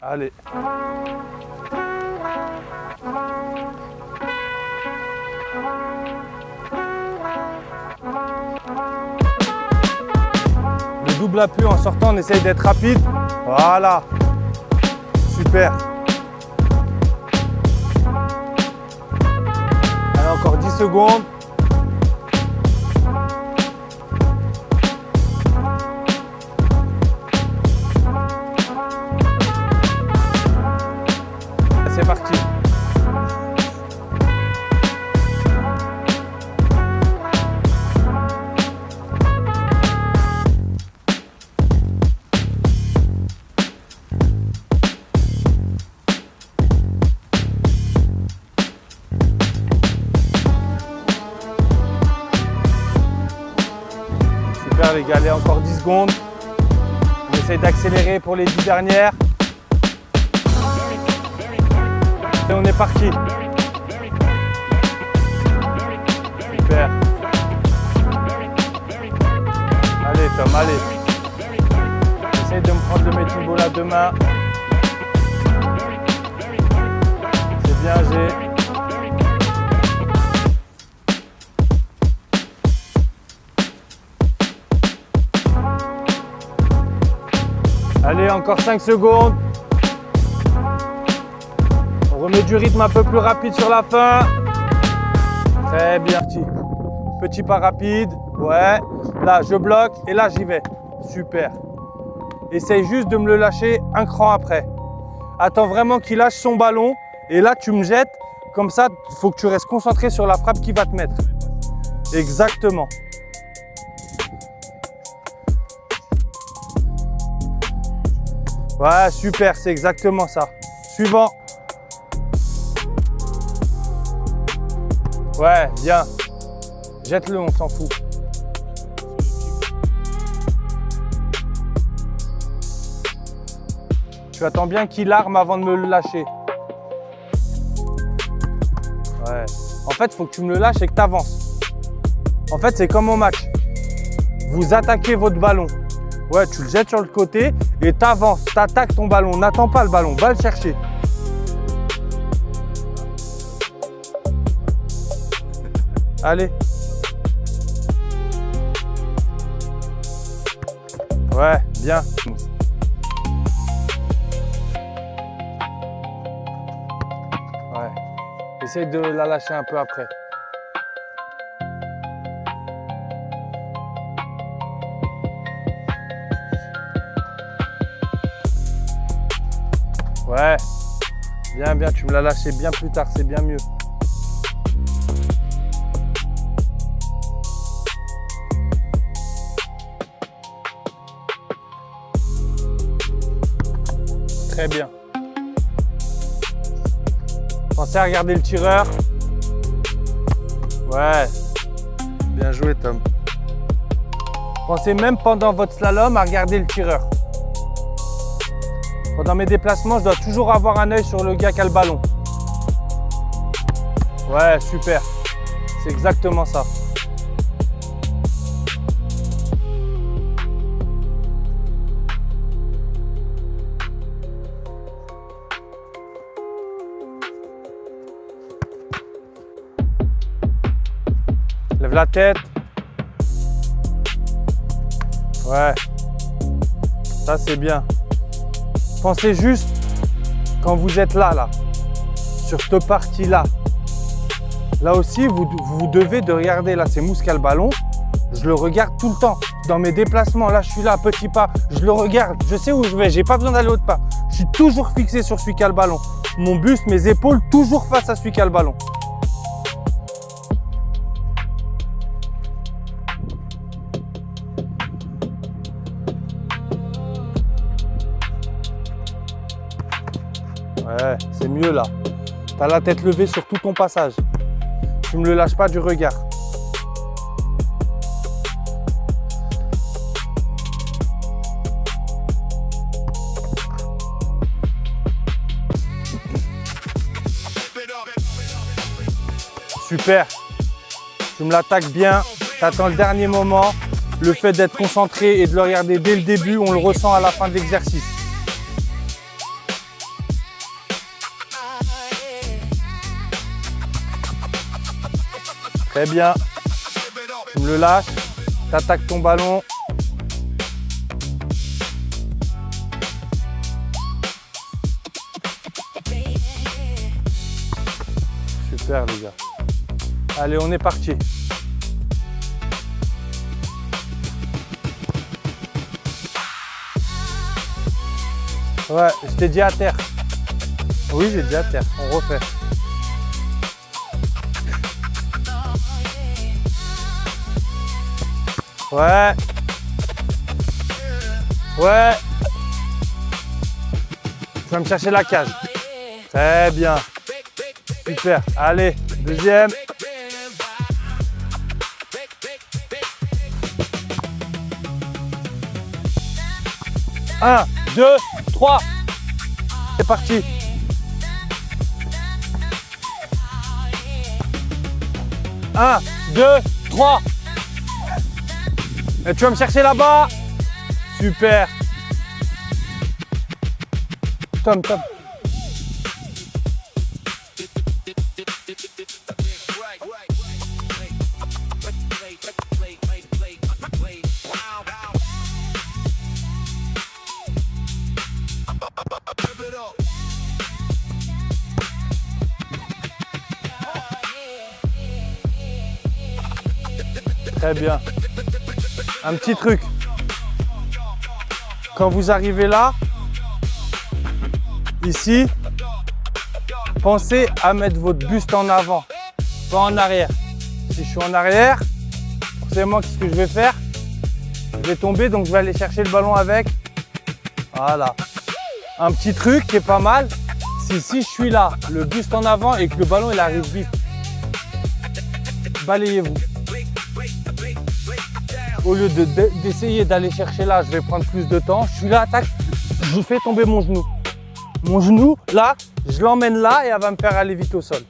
Allez. Le double appui en sortant, on essaye d'être rapide. Voilà. Super. Allez, encore 10 secondes. C'est parti. Super les gars, allez, encore 10 secondes. On essaye d'accélérer pour les 10 dernières. Et on est parti. Super. Allez Tom, allez. Essaye de me prendre le medicine ball à deux mains. C'est bien, j'ai. Allez, encore 5 secondes. On remet du rythme un peu plus rapide sur la fin. Très bien. Petit pas rapide. Ouais. Là, je bloque et là, j'y vais. Super. Essaye juste de me le lâcher un cran après. Attends vraiment qu'il lâche son ballon. Et là, tu me jettes. Comme ça, il faut que tu restes concentré sur la frappe qu'il va te mettre. Exactement. Ouais, super. C'est exactement ça. Suivant. Ouais, bien. Jette-le, on s'en fout. Tu attends bien qu'il arme avant de me le lâcher. Ouais. En fait, il faut que tu me le lâches et que tu avances. En fait, c'est comme au match. Vous attaquez votre ballon. Ouais, tu le jettes sur le côté et tu avances. Tu attaques ton ballon. N'attends pas le ballon. Va le chercher. Allez. Ouais, bien. Ouais. Essaye de la lâcher un peu après. Ouais. Bien, bien. Tu me l'as lâché bien plus tard. C'est bien mieux. Très bien. Pensez à regarder le tireur. Ouais. Bien joué, Tom. Pensez même pendant votre slalom à regarder le tireur. Pendant mes déplacements, je dois toujours avoir un œil sur le gars qui a le ballon. Ouais, super. C'est exactement ça. Lève la tête. Ouais. Ça, c'est bien. Pensez juste, quand vous êtes là, sur cette partie-là. Là aussi, vous devez de regarder. Là, c'est Mousse qui a le ballon. Je le regarde tout le temps. Dans mes déplacements, là, je suis là, petit pas. Je le regarde. Je sais où je vais. J'ai pas besoin d'aller autre pas. Je suis toujours fixé sur celui qui a le ballon. Mon buste, mes épaules, toujours face à celui qui a le ballon. Ouais, c'est mieux là. Tu as la tête levée sur tout ton passage. Tu ne me le lâches pas du regard. Super. Tu me l'attaques bien. Tu attends le dernier moment. Le fait d'être concentré et de le regarder dès le début, on le ressent à la fin de l'exercice. Très bien. Tu me le lâches. Tu attaques ton ballon. Super les gars. Allez, on est parti. Ouais, je t'ai dit à terre. Oui, j'ai dit à terre. On refait. Ouais. Ouais. Tu vas me chercher la cage. Très bien. Super. Allez, deuxième. Un, deux, trois. C'est parti. Un, deux, trois. Et tu vas me chercher là-bas. Super. Tom. Très bien. Un petit truc. Quand vous arrivez là, ici, pensez à mettre votre buste en avant, pas en arrière. Si je suis en arrière, forcément, qu'est-ce que je vais faire? Je vais tomber, donc je vais aller chercher le ballon avec. Voilà. Un petit truc qui est pas mal, c'est si je suis là, le buste en avant et que le ballon il arrive vite. Balayez-vous. Au lieu d'essayer d'aller chercher là, je vais prendre plus de temps. Je suis là, tac, je fais tomber mon genou. Mon genou, là, je l'emmène là et elle va me faire aller vite au sol.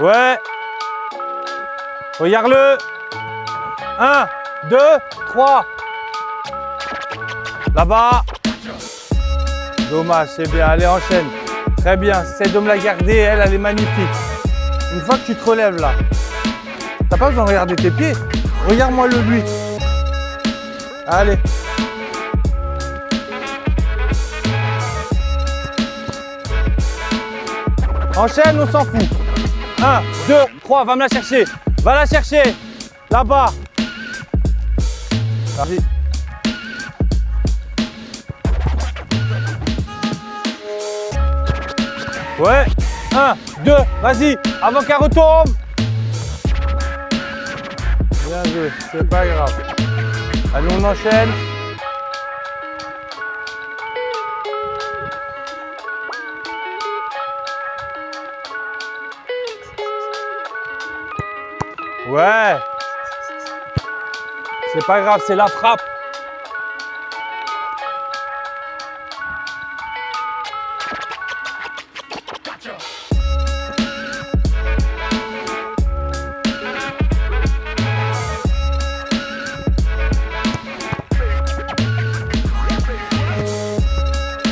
Ouais. Regarde-le. 1, 2, 3. Là-bas. Dommage, c'est bien. Allez, enchaîne. Très bien. Essaye de me la garder. Elle est magnifique. Une fois que tu te relèves là, t'as pas besoin de regarder tes pieds. Regarde-moi le lui. Allez. Enchaîne, on s'en fout. 1, 2, 3. Va me la chercher. Va la chercher. Là-bas. Vas-y. Ouais, 1, 2, vas-y, avant qu'elle retombe. Bien joué, c'est pas grave. Allez, on enchaîne. Ouais. C'est pas grave, c'est la frappe.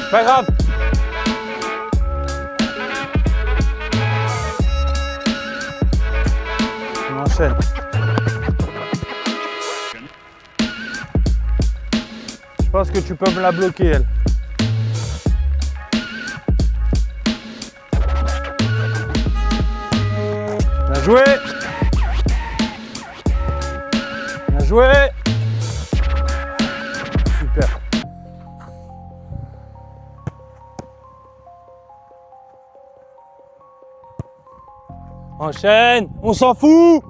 Pas grave. On enchaîne. Je pense que tu peux me la bloquer, elle. Bien joué. Bien joué. Super. Enchaîne, on s'en fout.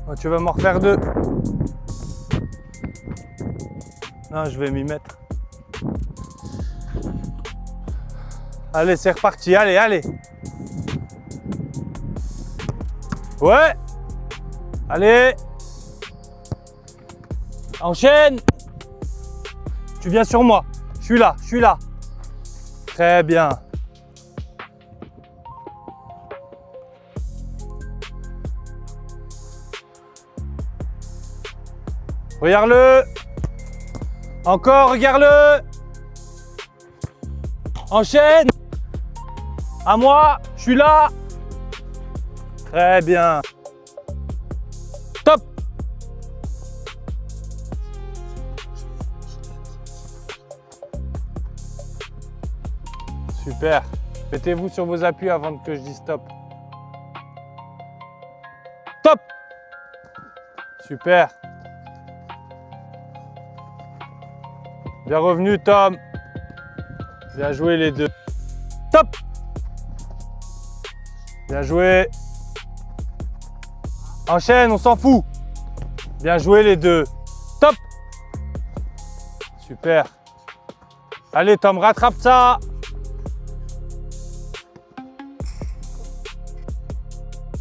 Oh, tu vas m'en refaire deux. Non, je vais m'y mettre. Allez, c'est reparti, allez. Ouais. Allez. Enchaîne. Tu viens sur moi. Je suis là. Très bien. Regarde-le. Encore, regarde-le. Enchaîne. À moi, je suis là. Très bien. Top. Super. Mettez-vous sur vos appuis avant que je dise stop. Top. Super. Bien revenu, Tom. Bien joué les deux. Top. Bien joué. Enchaîne, on s'en fout. Bien joué les deux. Top. Super. Allez Tom, rattrape ça.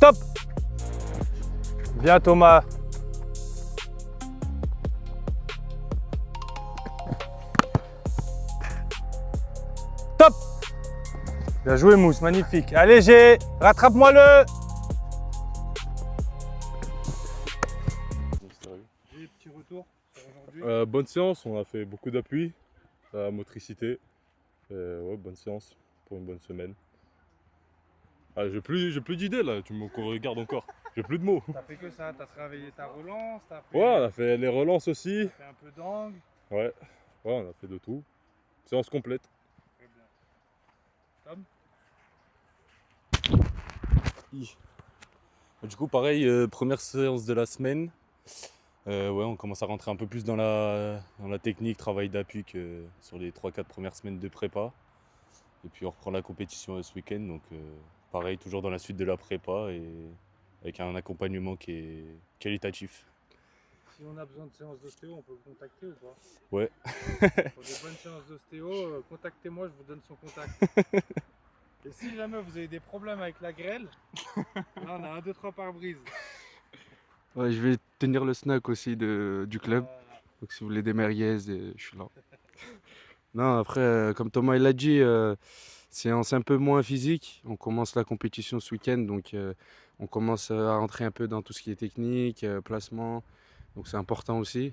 Top. Bien Thomas. Top. Bien joué Mousse, magnifique. Allez G, rattrape-moi le. Petit retour sur aujourd'hui. Bonne séance, on a fait beaucoup d'appui, la motricité. Ouais, bonne séance pour une bonne semaine. Ah, j'ai plus d'idées là, tu me regardes encore. J'ai plus de mots. T'as fait que ça, t'as travaillé ta relance, t'as fait, Ouais, on a fait les relances aussi. t'as fait un peu d'angle. Ouais, on a fait de tout. Séance complète. Très bien. Tom. Du coup, pareil, première séance de la semaine. Ouais, on commence à rentrer un peu plus dans la technique, travail d'appui que sur les 3-4 premières semaines de prépa. Et puis on reprend la compétition ce week-end. Donc pareil, toujours dans la suite de la prépa et avec un accompagnement qui est qualitatif. Si on a besoin de séances d'ostéo, on peut vous contacter ou pas? Ouais. Pour des bonnes séances d'ostéo, contactez-moi, je vous donne son contact. Et si jamais vous avez des problèmes avec la grêle, là on a 1, 2, 3 pare-brise. Ouais, je vais tenir le snack aussi du club. Donc si vous voulez des merguez, je suis là. Non, après, comme Thomas il l'a dit, séance un peu moins physique. On commence la compétition ce week-end, donc on commence à rentrer un peu dans tout ce qui est technique, placement. Donc c'est important aussi.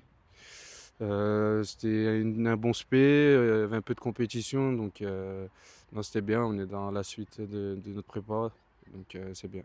C'était un bon spé, il y avait un peu de compétition, donc non, c'était bien. On est dans la suite de notre prépa, donc c'est bien.